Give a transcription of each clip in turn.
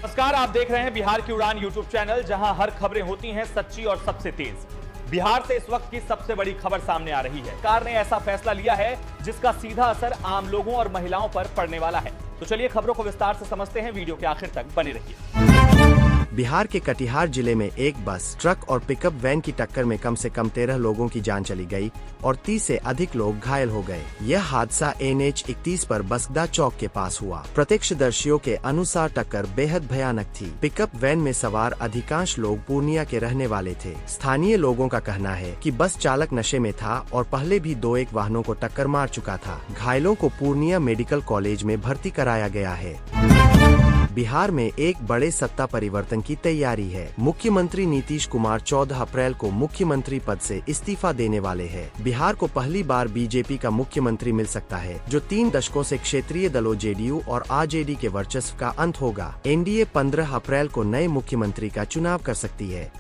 नमस्कार, आप देख रहे हैं बिहार की उड़ान यूट्यूब चैनल, जहां हर खबरें होती हैं सच्ची और सबसे तेज। बिहार से इस वक्त की सबसे बड़ी खबर सामने आ रही है। सरकार ने ऐसा फैसला लिया है जिसका सीधा असर आम लोगों और महिलाओं पर पड़ने वाला है। तो चलिए खबरों को विस्तार से समझते हैं, वीडियो के आखिर तक बने रहिए। बिहार के कटिहार जिले में एक बस, ट्रक और पिकअप वैन की टक्कर में कम से कम 13 लोगों की जान चली गई और 30 से अधिक लोग घायल हो गए। यह हादसा NH 31 पर बसदा चौक के पास हुआ। प्रत्यक्षदर्शियों के अनुसार टक्कर बेहद भयानक थी। पिकअप वैन में सवार अधिकांश लोग पूर्णिया के रहने वाले थे। स्थानीय लोगों का कहना है कि बस चालक नशे में था और पहले भी 2-1 वाहनों को टक्कर मार चुका था। घायलों को पूर्णिया मेडिकल कॉलेज में भर्ती कराया गया है। बिहार में एक बड़े सत्ता परिवर्तन की तैयारी है। मुख्यमंत्री नीतीश कुमार 14 अप्रैल को मुख्यमंत्री पद से इस्तीफा देने वाले हैं। बिहार को पहली बार बीजेपी का मुख्यमंत्री मिल सकता है, जो 3 दशकों से क्षेत्रीय दलों JDU और RJD के वर्चस्व का अंत होगा। NDA 15 अप्रैल को नए मुख्यमंत्री का चुनाव कर सकती है।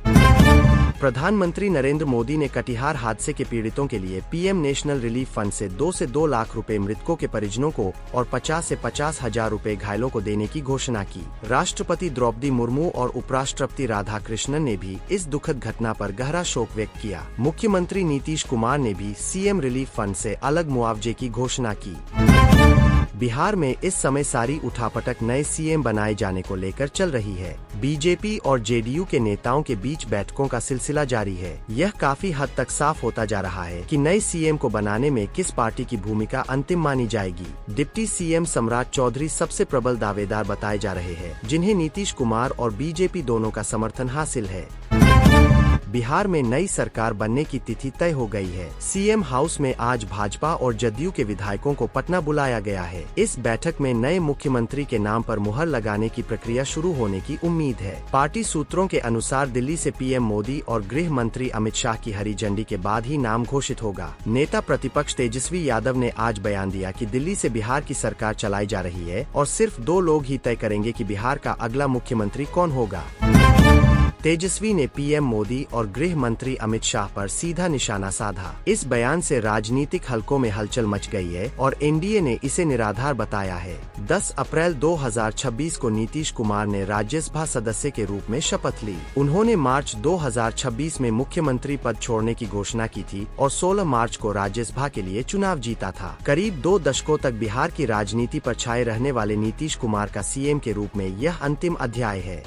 प्रधानमंत्री नरेंद्र मोदी ने कटिहार हादसे के पीड़ितों के लिए PM नेशनल रिलीफ फंड से 2 लाख रुपए मृतकों के परिजनों को और 50 से 50 हजार रुपए घायलों को देने की घोषणा की। राष्ट्रपति द्रौपदी मुर्मू और उपराष्ट्रपति राधाकृष्णन ने भी इस दुखद घटना पर गहरा शोक व्यक्त किया। मुख्यमंत्री नीतीश कुमार ने भी CM रिलीफ फंड से अलग मुआवजे की घोषणा की। बिहार में इस समय सारी उठापटक नए CM बनाए जाने को लेकर चल रही है। बीजेपी और JDU के नेताओं के बीच बैठकों का सिलसिला जारी है। यह काफी हद तक साफ होता जा रहा है कि नए CM को बनाने में किस पार्टी की भूमिका अंतिम मानी जाएगी। डिप्टी CM सम्राट चौधरी सबसे प्रबल दावेदार बताए जा रहे हैं, जिन्हें नीतीश कुमार और बीजेपी दोनों का समर्थन हासिल है। बिहार में नई सरकार बनने की तिथि तय हो गई है। CM हाउस में आज भाजपा और जदयू के विधायकों को पटना बुलाया गया है। इस बैठक में नए मुख्यमंत्री के नाम पर मुहर लगाने की प्रक्रिया शुरू होने की उम्मीद है। पार्टी सूत्रों के अनुसार दिल्ली से PM मोदी और गृह मंत्री अमित शाह की हरी झंडी के बाद ही नाम घोषित होगा। नेता प्रतिपक्ष तेजस्वी यादव ने आज बयान दिया कि दिल्ली से बिहार की सरकार चलाई जा रही है और सिर्फ 2 लोग ही तय करेंगे कि बिहार का अगला मुख्यमंत्री कौन होगा। तेजस्वी ने PM मोदी और गृह मंत्री अमित शाह पर सीधा निशाना साधा। इस बयान से राजनीतिक हलकों में हलचल मच गई है और NDA ने इसे निराधार बताया है। 10 अप्रैल 2026 को नीतीश कुमार ने राज्यसभा सदस्य के रूप में शपथ ली। उन्होंने मार्च 2026 में मुख्यमंत्री पद छोड़ने की घोषणा की थी और 16 मार्च को राज्यसभा के लिए चुनाव जीता था। करीब 2 दशकों तक बिहार की राजनीति पर छाए रहने वाले नीतीश कुमार का CM के रूप में यह अंतिम अध्याय है।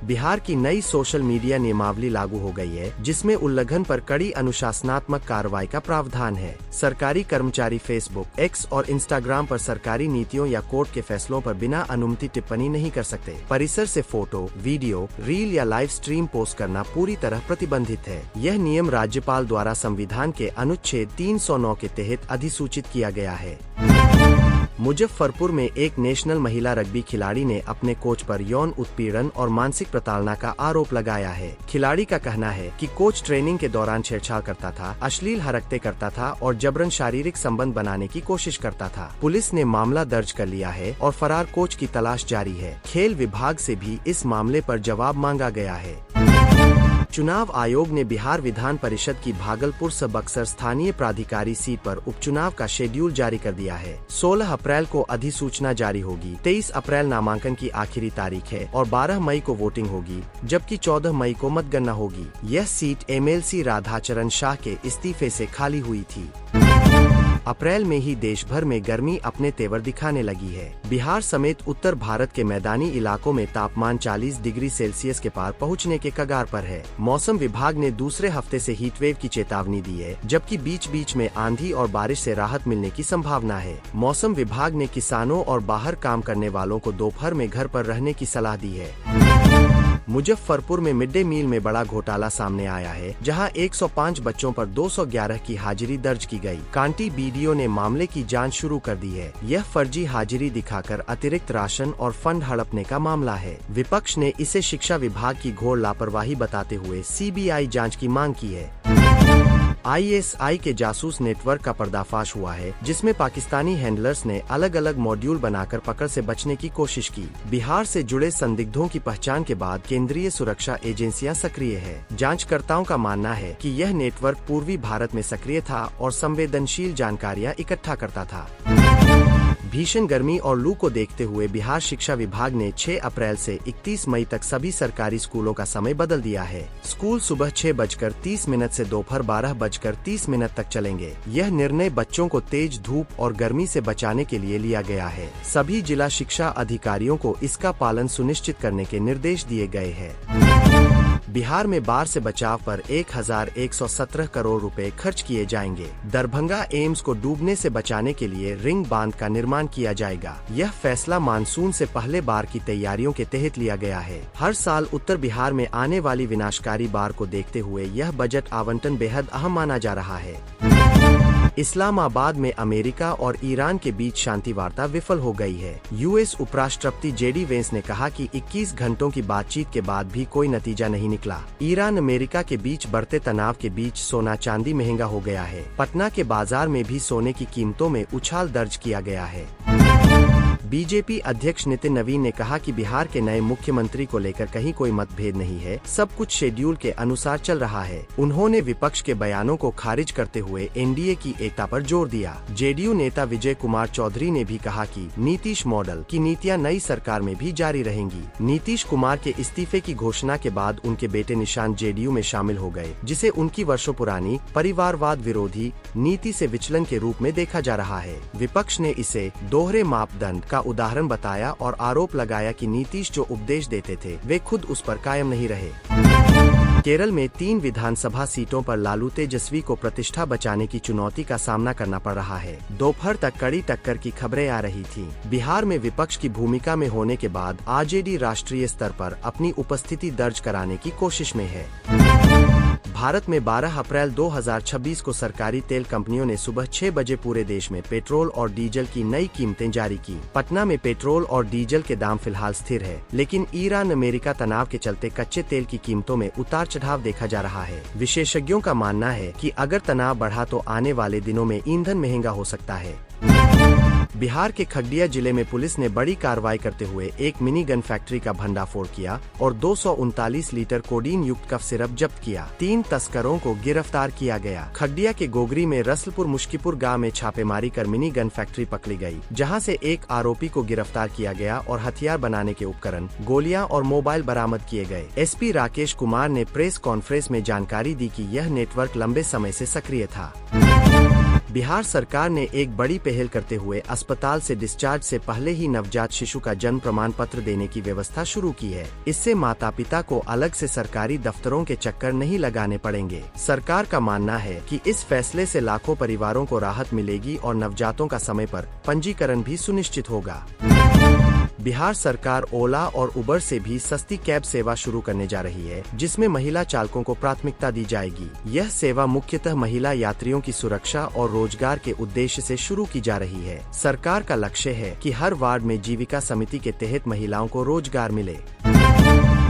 बिहार की नई सोशल मीडिया नियमावली लागू हो गई है, जिसमें उल्लंघन पर कड़ी अनुशासनात्मक कार्रवाई का प्रावधान है। सरकारी कर्मचारी Facebook, X और Instagram पर सरकारी नीतियों या कोर्ट के फैसलों पर बिना अनुमति टिप्पणी नहीं कर सकते। परिसर से फोटो, वीडियो, रील या लाइव स्ट्रीम पोस्ट करना पूरी तरह प्रतिबंधित है। यह नियम राज्यपाल द्वारा संविधान के अनुच्छेद 309 के तहत अधिसूचित किया गया है। मुजफ्फरपुर में एक नेशनल महिला रग्बी खिलाड़ी ने अपने कोच पर यौन उत्पीड़न और मानसिक प्रताड़ना का आरोप लगाया है। खिलाड़ी का कहना है कि कोच ट्रेनिंग के दौरान छेड़छाड़ करता था, अश्लील हरकतें करता था और जबरन शारीरिक संबंध बनाने की कोशिश करता था। पुलिस ने मामला दर्ज कर लिया है और फरार कोच की तलाश जारी है। खेल विभाग से भी इस मामले पर जवाब मांगा गया है। चुनाव आयोग ने बिहार विधान परिषद की भागलपुर से बक्सर स्थानीय प्राधिकारी सीट पर उपचुनाव का शेड्यूल जारी कर दिया है। 16 अप्रैल को अधिसूचना जारी होगी। 23 अप्रैल नामांकन की आखिरी तारीख है और 12 मई को वोटिंग होगी, जबकि 14 मई को मतगणना होगी। यह सीट MLC राधाचरण शाह के इस्तीफे से खाली हुई थी। अप्रैल में ही देश भर में गर्मी अपने तेवर दिखाने लगी है। बिहार समेत उत्तर भारत के मैदानी इलाकों में तापमान 40 डिग्री सेल्सियस के पार पहुंचने के कगार पर है। मौसम विभाग ने दूसरे हफ्ते से हीटवेव की चेतावनी दी है, जबकि बीच बीच में आंधी और बारिश से राहत मिलने की संभावना है। मौसम विभाग ने किसानों और बाहर काम करने वालों को दोपहर में घर पर रहने की सलाह दी है। मुजफ्फरपुर में मिड डे मील में बड़ा घोटाला सामने आया है, जहां 105 बच्चों पर 211 की हाजिरी दर्ज की गई। कांटी BDO ने मामले की जांच शुरू कर दी है। यह फर्जी हाजिरी दिखाकर अतिरिक्त राशन और फंड हड़पने का मामला है। विपक्ष ने इसे शिक्षा विभाग की घोर लापरवाही बताते हुए CBI जांच की मांग की है। ISI के जासूस नेटवर्क का पर्दाफाश हुआ है, जिसमें पाकिस्तानी हैंडलर्स ने अलग अलग मॉड्यूल बनाकर पकड़ से बचने की कोशिश की। बिहार से जुड़े संदिग्धों की पहचान के बाद केंद्रीय सुरक्षा एजेंसियां सक्रिय है। जांचकर्ताओं का मानना है कि यह नेटवर्क पूर्वी भारत में सक्रिय था और संवेदनशील जानकारियां इकट्ठा करता था। भीषण गर्मी और लू को देखते हुए बिहार शिक्षा विभाग ने 6 अप्रैल से 31 मई तक सभी सरकारी स्कूलों का समय बदल दिया है। स्कूल सुबह 6:30 से दोपहर 12:30 तक चलेंगे। यह निर्णय बच्चों को तेज धूप और गर्मी से बचाने के लिए लिया गया है। सभी जिला शिक्षा अधिकारियों को इसका पालन सुनिश्चित करने के निर्देश दिए गए हैं। बिहार में बाढ़ से बचाव पर 1117 करोड़ रुपए खर्च किए जाएंगे। दरभंगा एम्स को डूबने से बचाने के लिए रिंग बांध का निर्माण किया जाएगा। यह फैसला मानसून से पहले बाढ़ की तैयारियों के तहत लिया गया है। हर साल उत्तर बिहार में आने वाली विनाशकारी बाढ़ को देखते हुए यह बजट आवंटन बेहद अहम माना जा रहा है। इस्लामाबाद में अमेरिका और ईरान के बीच शांति वार्ता विफल हो गई है। यूएस उपराष्ट्रपति जेडी वेंस ने कहा कि 21 घंटों की बातचीत के बाद भी कोई नतीजा नहीं निकला। ईरान अमेरिका के बीच बढ़ते तनाव के बीच सोना चांदी महंगा हो गया है। पटना के बाजार में भी सोने की कीमतों में उछाल दर्ज किया गया है। बीजेपी अध्यक्ष नितिन नवीन ने कहा कि बिहार के नए मुख्यमंत्री को लेकर कहीं कोई मतभेद नहीं है, सब कुछ शेड्यूल के अनुसार चल रहा है। उन्होंने विपक्ष के बयानों को खारिज करते हुए एनडीए की एकता पर जोर दिया। जेडीयू नेता विजय कुमार चौधरी ने भी कहा कि नीतीश मॉडल की नीतियां नई सरकार में भी जारी रहेंगी। नीतीश कुमार के इस्तीफे की घोषणा के बाद उनके बेटे निशांत जेडीयू में शामिल हो गए, जिसे उनकी वर्षों पुरानी परिवारवाद विरोधी नीति से विचलन के रूप में देखा जा रहा है। विपक्ष ने इसे दोहरे मापदंड का उदाहरण बताया और आरोप लगाया कि नीतीश जो उपदेश देते थे वे खुद उस पर कायम नहीं रहे। केरल में 3 विधानसभा सीटों पर लालू तेजस्वी को प्रतिष्ठा बचाने की चुनौती का सामना करना पड़ रहा है। दोपहर तक कड़ी टक्कर की खबरें आ रही थीं। बिहार में विपक्ष की भूमिका में होने के बाद आरजेडी राष्ट्रीय स्तर पर अपनी उपस्थिति दर्ज कराने की कोशिश में है। भारत में 12 अप्रैल 2026 को सरकारी तेल कंपनियों ने सुबह 6 बजे पूरे देश में पेट्रोल और डीजल की नई कीमतें जारी की। पटना में पेट्रोल और डीजल के दाम फिलहाल स्थिर है, लेकिन ईरान अमेरिका तनाव के चलते कच्चे तेल की कीमतों में उतार चढ़ाव देखा जा रहा है। विशेषज्ञों का मानना है कि अगर तनाव बढ़ा तो आने वाले दिनों में ईंधन महंगा हो सकता है। बिहार के खगड़िया जिले में पुलिस ने बड़ी कार्रवाई करते हुए एक मिनी गन फैक्ट्री का भंडाफोड़ किया और 239 लीटर कोडीन युक्त कफ सिरप जब्त किया। 3 तस्करों को गिरफ्तार किया गया। खगड़िया के गोगरी में रसलपुर मुश्किपुर गांव में छापेमारी कर मिनी गन फैक्ट्री पकड़ी गई, जहां से एक आरोपी को गिरफ्तार किया गया और हथियार बनाने के उपकरण, गोलियां और मोबाइल बरामद किए गए। एसपी राकेश कुमार ने प्रेस कॉन्फ्रेंस में जानकारी दी कि यह नेटवर्क लंबे समय से सक्रिय था। बिहार सरकार ने एक बड़ी पहल करते हुए अस्पताल से डिस्चार्ज से पहले ही नवजात शिशु का जन्म प्रमाण पत्र देने की व्यवस्था शुरू की है। इससे माता पिता को अलग से सरकारी दफ्तरों के चक्कर नहीं लगाने पड़ेंगे। सरकार का मानना है कि इस फैसले से लाखों परिवारों को राहत मिलेगी और नवजातों का समय पर पंजीकरण भी सुनिश्चित होगा। बिहार सरकार ओला और उबर से भी सस्ती कैब सेवा शुरू करने जा रही है, जिसमें महिला चालकों को प्राथमिकता दी जाएगी। यह सेवा मुख्यतः महिला यात्रियों की सुरक्षा और रोजगार के उद्देश्य से शुरू की जा रही है। सरकार का लक्ष्य है कि हर वार्ड में जीविका समिति के तहत महिलाओं को रोजगार मिले।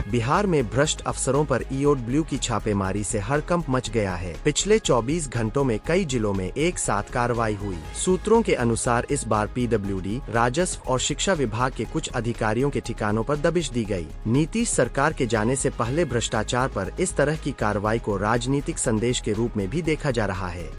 बिहार में भ्रष्ट अफसरों पर ईओडब्ल्यू की छापेमारी से हड़कंप मच गया है। पिछले 24 घंटों में कई जिलों में एक साथ कार्रवाई हुई। सूत्रों के अनुसार इस बार पीडब्ल्यूडी, राजस्व और शिक्षा विभाग के कुछ अधिकारियों के ठिकानों पर दबिश दी गई। नीतीश सरकार के जाने से पहले भ्रष्टाचार पर इस तरह की कार्रवाई को राजनीतिक संदेश के रूप में भी देखा जा रहा है।